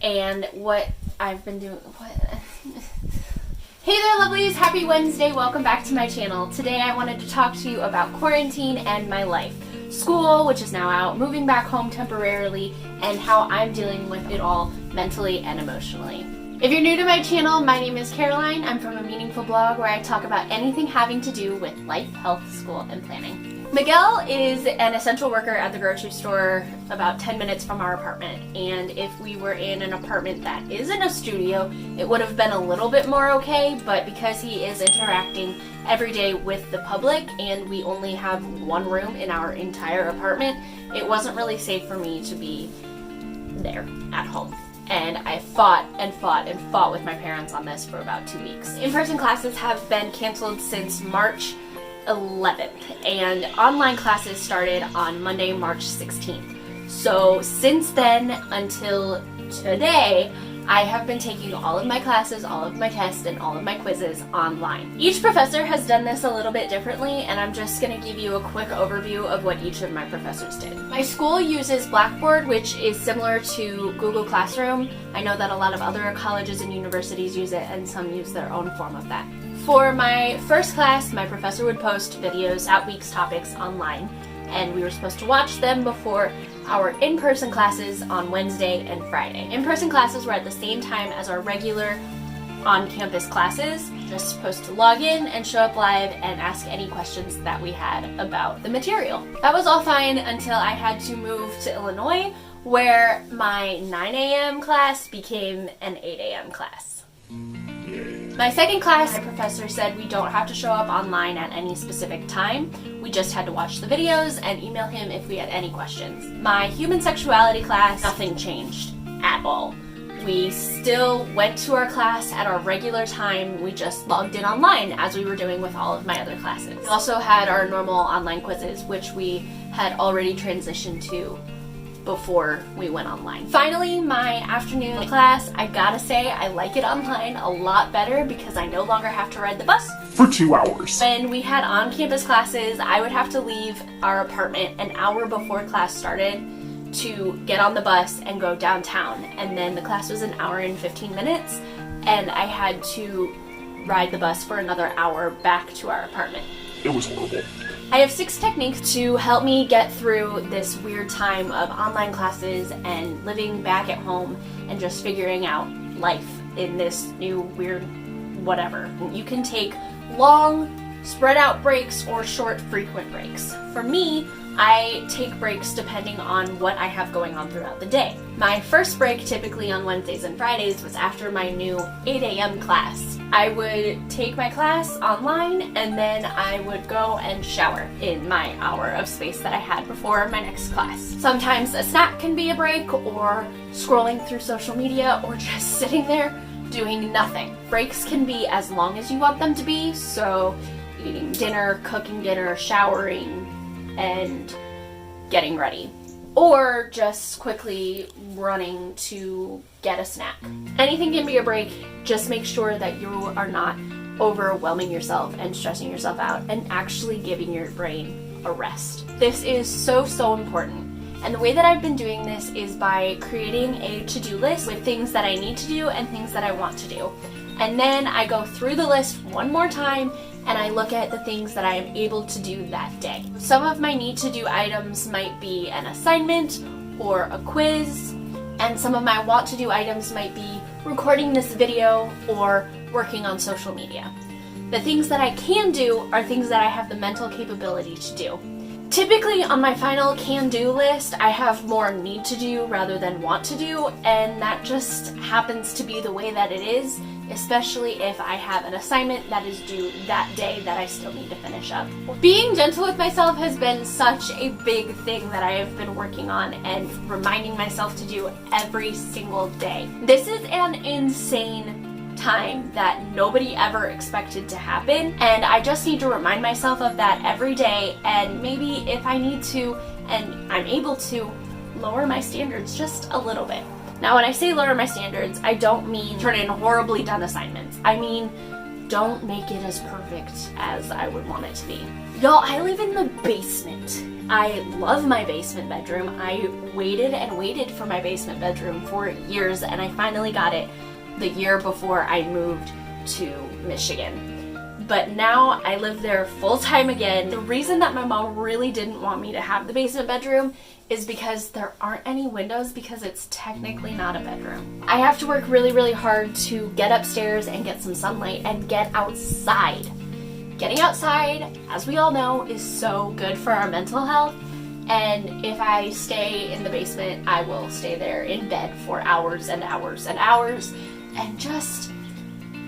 and what I've been doing. Hey there lovelies, happy Wednesday, welcome back to my channel. Today I wanted to talk to you about quarantine and my life. School, which is now out, moving back home temporarily, and how I'm dealing with it all mentally and emotionally. If you're new to my channel, my name is Caroline. I'm from a meaningful blog where I talk about anything having to do with life, health, school, and planning. Miguel is an essential worker at the grocery store about 10 minutes from our apartment, and if we were in an apartment that isn't a studio, it would have been a little bit more okay, but because he is interacting every day with the public and we only have one room in our entire apartment, it wasn't really safe for me to be there at home. And I fought with my parents on this for about 2 weeks. In-person classes have been canceled since March 11th, and online classes started on Monday, March 16th. So since then until today, I have been taking all of my classes, all of my tests, and all of my quizzes online. Each professor has done this a little bit differently, and I'm just going to give you a quick overview of what each of my professors did. My school uses Blackboard, which is similar to Google Classroom. I know that a lot of other colleges and universities use it, and some use their own form of that. For my first class, my professor would post videos, that week's topics, online, and we were supposed to watch them before our in-person classes on Wednesday and Friday. In-person classes were at the same time as our regular on-campus classes. Just supposed to log in and show up live and ask any questions that we had about the material. That was all fine until I had to move to Illinois, where my 9 a.m. class became an 8 a.m. class. My second class, my professor said we don't have to show up online at any specific time. We just had to watch the videos and email him if we had any questions. My human sexuality class, nothing changed at all. We still went to our class at our regular time. We just logged in online as we were doing with all of my other classes. We also had our normal online quizzes, which we had already transitioned to before we went online. Finally, my afternoon class, I gotta say, I like it online a lot better because I no longer have to ride the bus for 2 hours. When we had on-campus classes, I would have to leave our apartment an hour before class started to get on the bus and go downtown, and then the class was an hour and 15 minutes, and I had to ride the bus for another hour back to our apartment. It was horrible. I have 6 techniques to help me get through this weird time of online classes and living back at home and just figuring out life in this new weird whatever. You can take long, spread out breaks or short, frequent breaks. For me, I take breaks depending on what I have going on throughout the day. My first break, typically on Wednesdays and Fridays, was after my new 8 a.m. class. I would take my class online and then I would go and shower in my hour of space that I had before my next class. Sometimes a snack can be a break, or scrolling through social media, or just sitting there doing nothing. Breaks can be as long as you want them to be, so eating dinner, cooking dinner, showering, and getting ready, or just quickly running to get a snack. Anything can be a break. Just make sure that you are not overwhelming yourself and stressing yourself out, and actually giving your brain a rest. This is so important. And the way that I've been doing this is by creating a to-do list with things that I need to do and things that I want to do. And then I go through the list one more time and I look at the things that I am able to do that day. Some of my need to do items might be an assignment or a quiz, and some of my want to do items might be recording this video or working on social media. The things that I can do are things that I have the mental capability to do. Typically on my final can-do list, I have more need to do rather than want to do, and that just happens to be the way that it is, especially if I have an assignment that is due that day that I still need to finish up. Being gentle with myself has been such a big thing that I have been working on and reminding myself to do every single day. This is an insane time that nobody ever expected to happen, and I just need to remind myself of that every day, and maybe if I need to and I'm able to, lower my standards just a little bit. Now when I say lower my standards, I don't mean turn in horribly done assignments. I mean don't make it as perfect as I would want it to be. Y'all, I live in the basement I love my basement bedroom. I waited and waited for my basement bedroom for years, and I finally got it the year before I moved to Michigan. But now I live there full time again. The reason that my mom really didn't want me to have the basement bedroom is because there aren't any windows, because it's technically not a bedroom. I have to work really, really hard to get upstairs and get some sunlight and get outside. Getting outside, as we all know, is so good for our mental health. And if I stay in the basement, I will stay there in bed for hours and hours and hours and just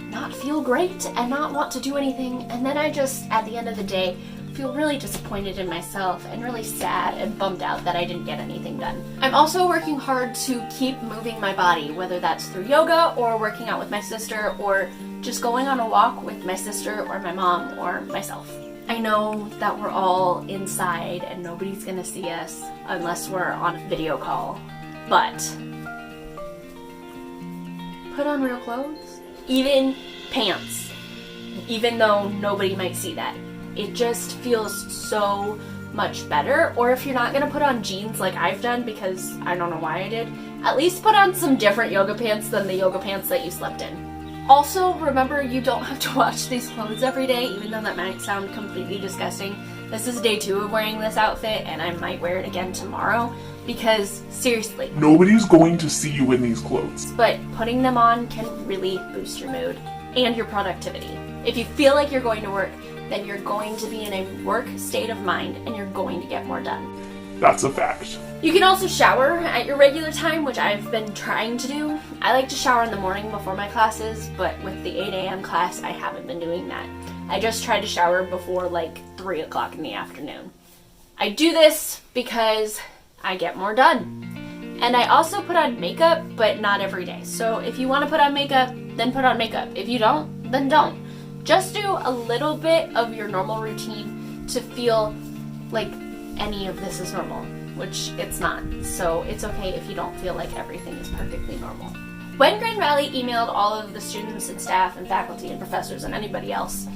not feel great and not want to do anything. And then I just, at the end of the day, feel really disappointed in myself and really sad and bummed out that I didn't get anything done. I'm also working hard to keep moving my body, whether that's through yoga or working out with my sister or just going on a walk with my sister or my mom or myself. I know that we're all inside and nobody's gonna see us unless we're on a video call, but put on real clothes, even pants, even though nobody might see that. It just feels so much better. Or if you're not gonna put on jeans like I've done, because I don't know why I did, at least put on some different yoga pants than the yoga pants that you slept in. Also, remember, you don't have to wash these clothes every day, even though that might sound completely disgusting. This is day 2 of wearing this outfit, and I might wear it again tomorrow, because seriously, Nobody's going to see you in these clothes. but putting them on can really boost your mood and your productivity. If you feel like you're going to work, then you're going to be in a work state of mind and you're going to get more done. That's a fact. You can also shower at your regular time, which I've been trying to do. I like to shower in the morning before my classes, but with the 8 a.m. class, I haven't been doing that. I just try to shower before like 3 o'clock in the afternoon. I do this because I get more done. And I also put on makeup, but not every day. So if you want to put on makeup, then put on makeup. If you don't, then don't. Just do a little bit of your normal routine to feel like any of this is normal, which it's not. So it's okay if you don't feel like everything is perfectly normal. When Grand Valley emailed all of the students and staff and faculty and professors and anybody else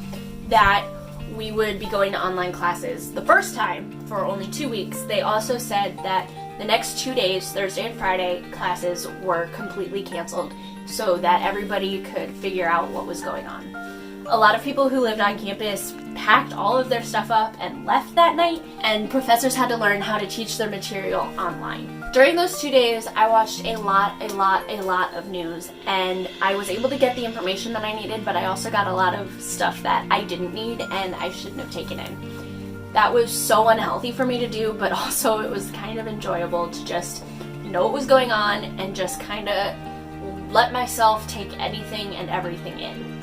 that we would be going to online classes the first time for only 2 weeks, they also said that the next 2 days, Thursday and Friday, classes were completely canceled so that everybody could figure out what was going on. A lot of people who lived on campus packed all of their stuff up and left that night, and professors had to learn how to teach their material online. During those 2 days, I watched a lot of news, and I was able to get the information that I needed, but I also got a lot of stuff that I didn't need and I shouldn't have taken in. That was so unhealthy for me to do, but also it was kind of enjoyable to just know what was going on and just kind of let myself take anything and everything in.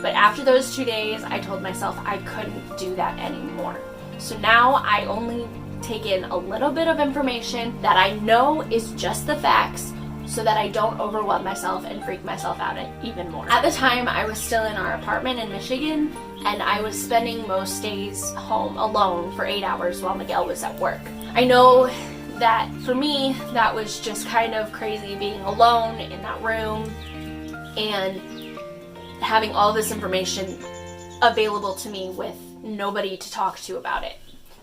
But after those 2 days, I told myself I couldn't do that anymore. So now I only take in a little bit of information that I know is just the facts so that I don't overwhelm myself and freak myself out even more. At the time, I was still in our apartment in Michigan, and I was spending most days home alone for 8 hours while Miguel was at work. I know that for me, that was just kind of crazy being alone in that room and having all this information available to me with nobody to talk to about it.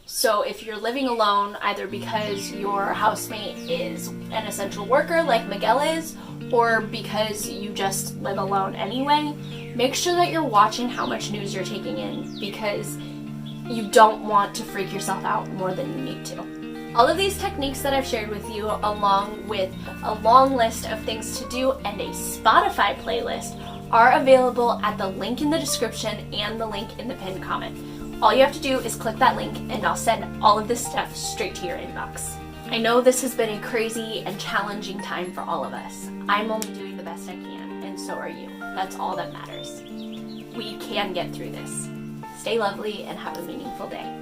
So if you're living alone, either because your housemate is an essential worker like Miguel is, or because you just live alone anyway, make sure that you're watching how much news you're taking in, because you don't want to freak yourself out more than you need to. All of these techniques that I've shared with you, along with a long list of things to do and a Spotify playlist, are available at the link in the description and the link in the pinned comment. All you have to do is click that link and I'll send all of this stuff straight to your inbox. I know this has been a crazy and challenging time for all of us. I'm only doing the best I can, and so are you. That's all that matters. We can get through this. Stay lovely and have a meaningful day.